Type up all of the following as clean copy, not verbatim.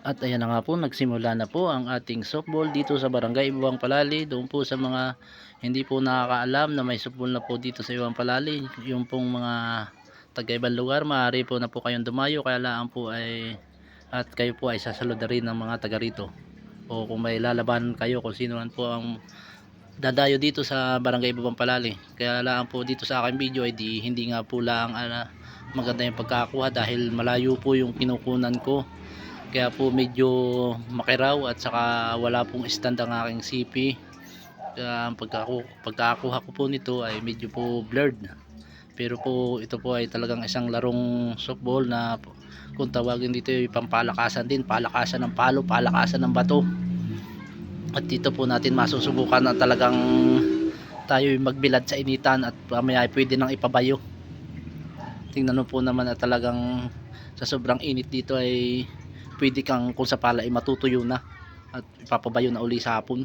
At ayan na nga po, nagsimula na po ang ating softball dito sa Barangay Ibawang Palali. Doon po sa mga hindi po nakakaalam na may softball na po dito sa Ibawang Palali, yung pong mga taga-ibang lugar, maaari po na po kayong dumayo, kaya lang po ay at kayo po ay sasalud na rin ng mga taga rito. O kung may lalaban kayo kung sino man po ang dadayo dito sa Barangay Ibawang Palali. Kaya lang po dito sa aking video ay hindi nga po lang maganda yung pagkakakuha dahil malayo po yung kinukunan ko, kaya po medyo makiraw at saka wala pong stand ang aking CP. Kaya ang pagkakakuha ko po nito ay medyo po blurred, pero po ito po ay talagang isang larong softball na kung tawagin dito ay pampalakasan din, palakasan ng palo, palakasan ng bato. At dito po natin masusubukan na talagang tayo magbilad sa initan at mamaya pwede nang ipabayo. Tingnan po naman na talagang sa sobrang init dito ay pwede kang kung sa pala ay matutuyo na at ipapabayo na uli sa hapon.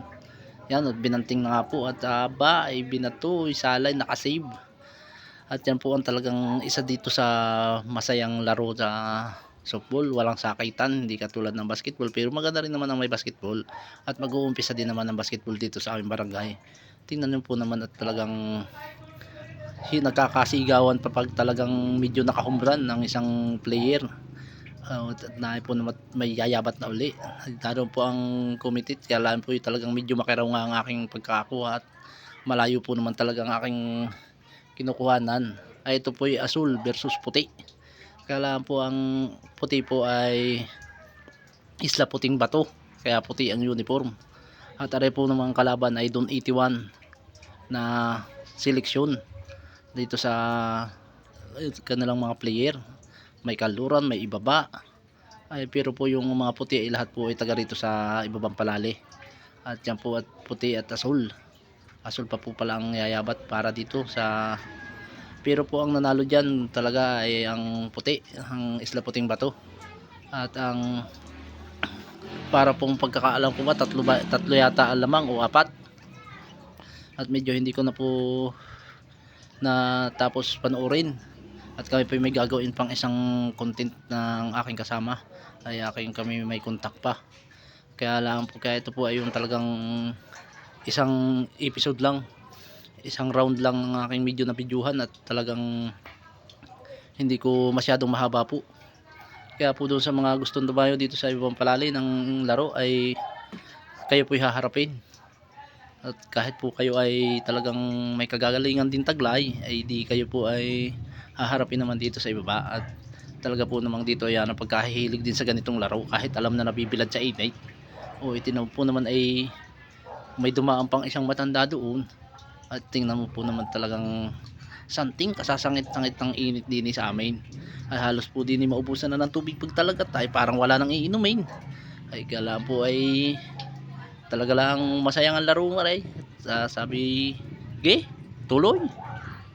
Yan, at binanting na nga po at ba ay binato, isalay, nakasave. At yan po ang talagang isa dito sa masayang laro sa softball, walang sakitan, hindi katulad ng basketball, pero maganda rin naman ang may basketball at mag-uumpisa din naman ang basketball dito sa aming barangay. Tingnan nyo po naman at talagang nagkakasigawan pa pag talagang medyo nakahumbran ng isang player. Na po naman may yayabat na uli. Lalo po ang committed, kaya lang po talagang medyo makiraw nga ang aking pagkakakuha at malayo po naman talaga ang aking kinukuhanan. Ay ito po ay asul versus puti. Kaya lang po ang puti po ay Isla Puting Bato, kaya puti ang uniform. At aray po naman kalaban ay Don 81 na seleksyon dito sa kanilang mga player. May Kalduran, may Ibaba, ay pero po yung mga puti ay lahat po ay taga rito sa Ibabang Palali. At yan po at puti at asul pa po pala ang yayabat para dito sa, pero po ang nanalo dyan talaga ay ang puti, ang Isla Puting Bato. At ang para pong pagkakaalam ko ba tatlo yata ang lamang o apat, at medyo hindi ko na po na tapos panoorin. At kami po may gagawin pang isang content ng aking kasama, ay kami may contact pa. Kaya lang po, kaya ito po ay yung talagang isang episode lang, isang round lang ng aking medyo na videohan at talagang hindi ko masyadong mahaba po. Kaya po doon sa mga gustong dumayo dito sa Ibabang Palali ng laro ay kayo po haharapin. At kahit po kayo ay talagang may kagagalingan din taglay, ay di kayo po ay haharapin naman dito sa ibaba. At talaga po namang dito ay pagkahihilig din sa ganitong laro kahit alam na nabibilad sa inay. O itinaw po naman ay may dumaan pang isang matanda doon. At tingnan mo po naman talagang santing kasasangit-sangit ng init din sa amin. Ay halos po din maubusan na ng tubig pag talaga tayo parang wala nang iinumin. Ay kala po ay talaga lang masayang ang laro maray. Sabi, tuloy.